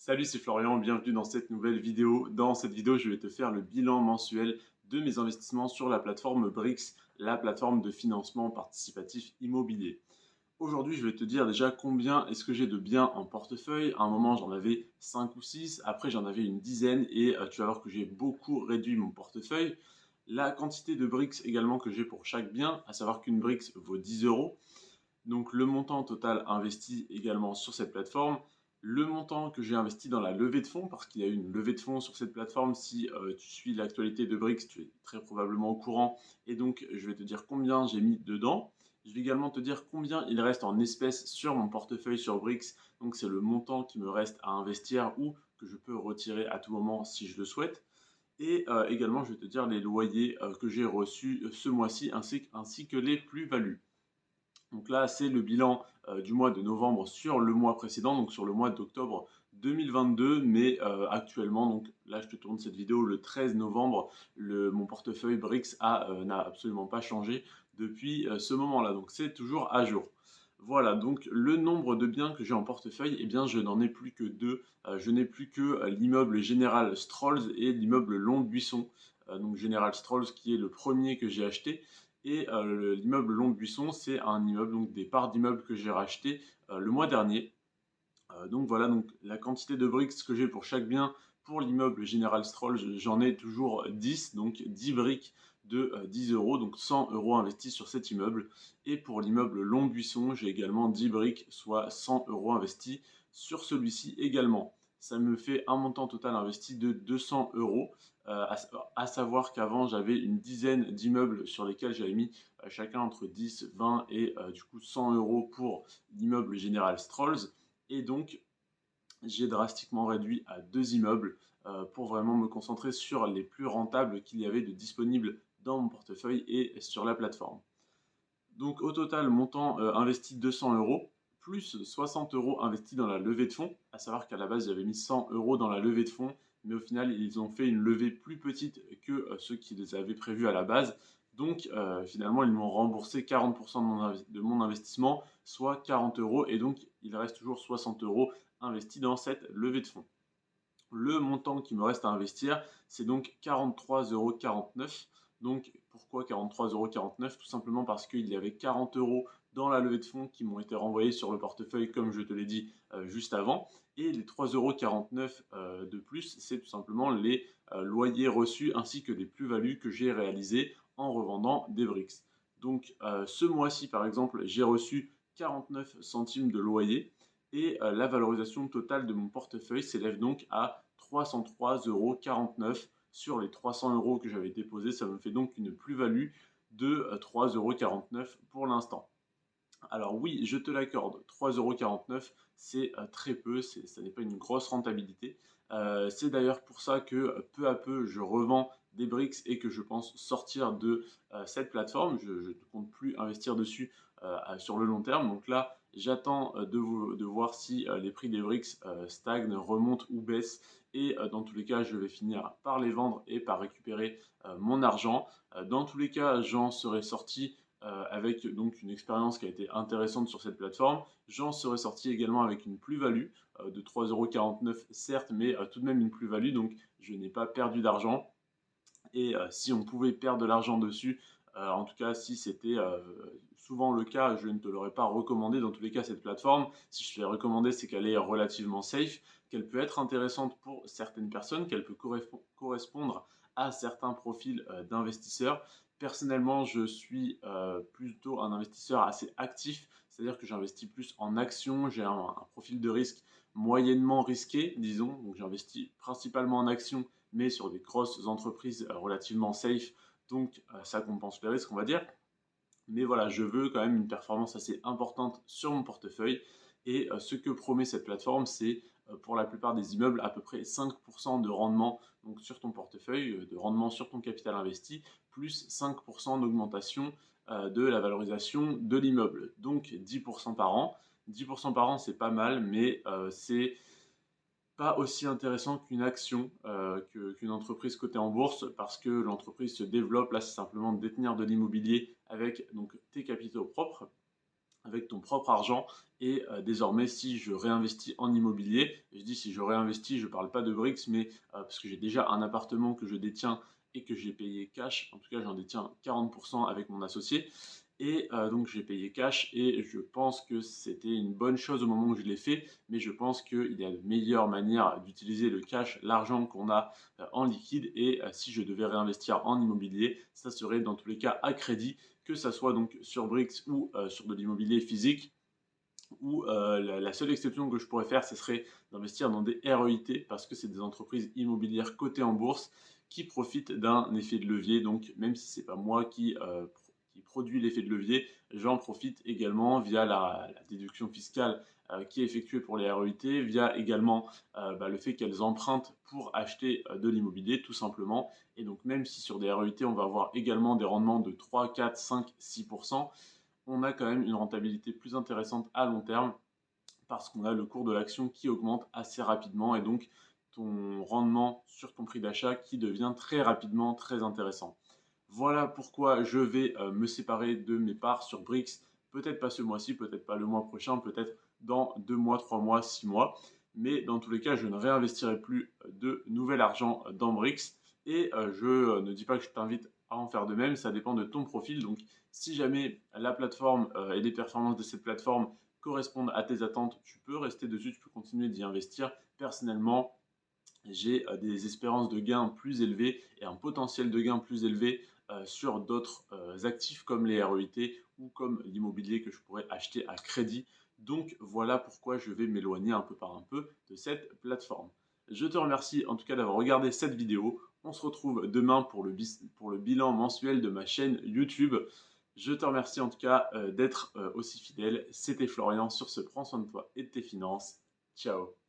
Salut, c'est Florian, bienvenue dans cette nouvelle vidéo. Dans cette vidéo, je vais te faire le bilan mensuel de mes investissements sur la plateforme Brix, la plateforme de financement participatif immobilier. Aujourd'hui, je vais te dire déjà combien est-ce que j'ai de biens en portefeuille. À un moment, j'en avais 5 ou 6, après j'en avais une dizaine et tu vas voir que j'ai beaucoup réduit mon portefeuille. La quantité de Brix également que j'ai pour chaque bien, à savoir qu'une Brix vaut 10 euros. Donc le montant total investi également sur cette plateforme, le montant que j'ai investi dans la levée de fonds, parce qu'il y a eu une levée de fonds sur cette plateforme, si tu suis l'actualité de Brix, tu es très probablement au courant, et donc je vais te dire combien j'ai mis dedans. Je vais également te dire combien il reste en espèces sur mon portefeuille sur Brix, donc c'est le montant qui me reste à investir ou que je peux retirer à tout moment si je le souhaite. Et également, je vais te dire les loyers que j'ai reçus ce mois-ci ainsi que les plus-values. Donc là, c'est le bilan du mois de novembre sur le mois précédent, donc sur le mois d'octobre 2022. Mais actuellement, donc là, je te tourne cette vidéo le 13 novembre. Mon portefeuille Brix n'a absolument pas changé depuis ce moment-là. Donc c'est toujours à jour. Voilà, donc le nombre de biens que j'ai en portefeuille, eh bien, je n'en ai plus que deux. Je n'ai plus que l'immeuble Général Strolls et l'immeuble Long Buisson. Donc Général Strolls qui est le premier que j'ai acheté. Et l'immeuble Long Buisson, c'est un immeuble, donc des parts d'immeubles que j'ai racheté le mois dernier. Donc voilà, donc la quantité de briques que j'ai pour chaque bien. Pour l'immeuble Général Stroll, j'en ai toujours 10, donc 10 briques de 10 euros, donc 100 euros investis sur cet immeuble. Et pour l'immeuble Long Buisson, j'ai également 10 briques, soit 100 euros investis sur celui-ci également. Ça me fait un montant total investi de 200 euros. À savoir qu'avant, j'avais une dizaine d'immeubles sur lesquels j'avais mis chacun entre 10, 20 et du coup 100 euros pour l'immeuble Général Strolls. Et donc, j'ai drastiquement réduit à deux immeubles pour vraiment me concentrer sur les plus rentables qu'il y avait de disponibles dans mon portefeuille et sur la plateforme. Donc au total, montant investi 200 euros, plus 60 euros investis dans la levée de fonds, à savoir qu'à la base j'avais mis 100 euros dans la levée de fonds, mais au final ils ont fait une levée plus petite que ceux qui les avaient prévus à la base. Donc finalement ils m'ont remboursé 40% de mon investissement, soit 40 euros, et donc il reste toujours 60 euros investis dans cette levée de fonds. Le montant qui me reste à investir, c'est donc 43,49 €. Donc pourquoi 43,49 €? Tout simplement parce qu'il y avait 40 euros dans la levée de fonds qui m'ont été renvoyés sur le portefeuille, comme je te l'ai dit juste avant. Et les 3,49 € de plus, c'est tout simplement les loyers reçus ainsi que les plus-values que j'ai réalisées en revendant des briques. Donc ce mois-ci, par exemple, j'ai reçu 49 centimes de loyer et la valorisation totale de mon portefeuille s'élève donc à 303,49 € sur les 300 euros que j'avais déposés. Ça me fait donc une plus-value de 3,49 € pour l'instant. Alors oui, je te l'accorde, 3,49 €, c'est très peu, ça n'est pas une grosse rentabilité. C'est d'ailleurs pour ça que peu à peu, je revends des briques et que je pense sortir de cette plateforme. Je ne compte plus investir dessus sur le long terme. Donc là, j'attends de voir si les prix des briques stagnent, remontent ou baissent. Et dans tous les cas, je vais finir par les vendre et par récupérer mon argent. Dans tous les cas, j'en serai sorti avec donc une expérience qui a été intéressante sur cette plateforme. J'en serais sorti également avec une plus-value de 3,49 € certes, mais tout de même une plus-value, donc je n'ai pas perdu d'argent. Et si on pouvait perdre de l'argent dessus, en tout cas si c'était souvent le cas, je ne te l'aurais pas recommandé dans tous les cas cette plateforme. Si je te l'ai recommandé, c'est qu'elle est relativement safe, qu'elle peut être intéressante pour certaines personnes, qu'elle peut correspondre à certains profils d'investisseurs. Personnellement, je suis plutôt un investisseur assez actif, c'est-à-dire que j'investis plus en actions, j'ai un profil de risque moyennement risqué, disons, donc j'investis principalement en actions mais sur des grosses entreprises relativement safe, donc ça compense les risques, on va dire. Mais voilà, je veux quand même une performance assez importante sur mon portefeuille. Et ce que promet cette plateforme, c'est pour la plupart des immeubles à peu près 5% de rendement donc, sur ton portefeuille, de rendement sur ton capital investi, plus 5% d'augmentation de la valorisation de l'immeuble. Donc 10% par an. 10% par an, c'est pas mal, mais c'est pas aussi intéressant qu'une action, qu'une entreprise cotée en bourse, parce que l'entreprise se développe. Là, c'est simplement de détenir de l'immobilier avec donc tes capitaux propres. avec ton propre argent. Et désormais, si je réinvestis en immobilier, et je dis si je réinvestis, je ne parle pas de Brix, mais parce que j'ai déjà un appartement que je détiens et que j'ai payé cash, en tout cas j'en détiens 40% avec mon associé, et donc j'ai payé cash et je pense que c'était une bonne chose au moment où je l'ai fait, mais je pense qu'il y a de meilleures manières d'utiliser le cash, l'argent qu'on a en liquide, et si je devais réinvestir en immobilier, ça serait dans tous les cas à crédit, que ça soit donc sur Brix ou sur de l'immobilier physique. Ou la seule exception que je pourrais faire, ce serait d'investir dans des REIT parce que c'est des entreprises immobilières cotées en bourse qui profitent d'un effet de levier. Donc même si ce n'est pas moi qui produit l'effet de levier, j'en profite également via la déduction fiscale qui est effectuée pour les REIT, via également le fait qu'elles empruntent pour acheter de l'immobilier tout simplement. Et donc même si sur des REIT, on va avoir également des rendements de 3, 4, 5, 6%, on a quand même une rentabilité plus intéressante à long terme parce qu'on a le cours de l'action qui augmente assez rapidement et donc ton rendement sur ton prix d'achat qui devient très rapidement très intéressant. Voilà pourquoi je vais me séparer de mes parts sur Brix, peut-être pas ce mois-ci, peut-être pas le mois prochain, peut-être dans 2 mois, 3 mois, 6 mois. Mais dans tous les cas, je ne réinvestirai plus de nouvel argent dans Brix. Et je ne dis pas que je t'invite à en faire de même, ça dépend de ton profil. Donc si jamais la plateforme et les performances de cette plateforme correspondent à tes attentes, tu peux rester dessus, tu peux continuer d'y investir. Personnellement, j'ai des espérances de gains plus élevées et un potentiel de gains plus élevé sur d'autres actifs comme les REIT ou comme l'immobilier que je pourrais acheter à crédit. Donc voilà pourquoi je vais m'éloigner un peu par un peu de cette plateforme. Je te remercie en tout cas d'avoir regardé cette vidéo. On se retrouve demain pour le bilan mensuel de ma chaîne YouTube. Je te remercie en tout cas d'être aussi fidèle. C'était Florian sur ce Prends soin de toi et de tes finances. Ciao.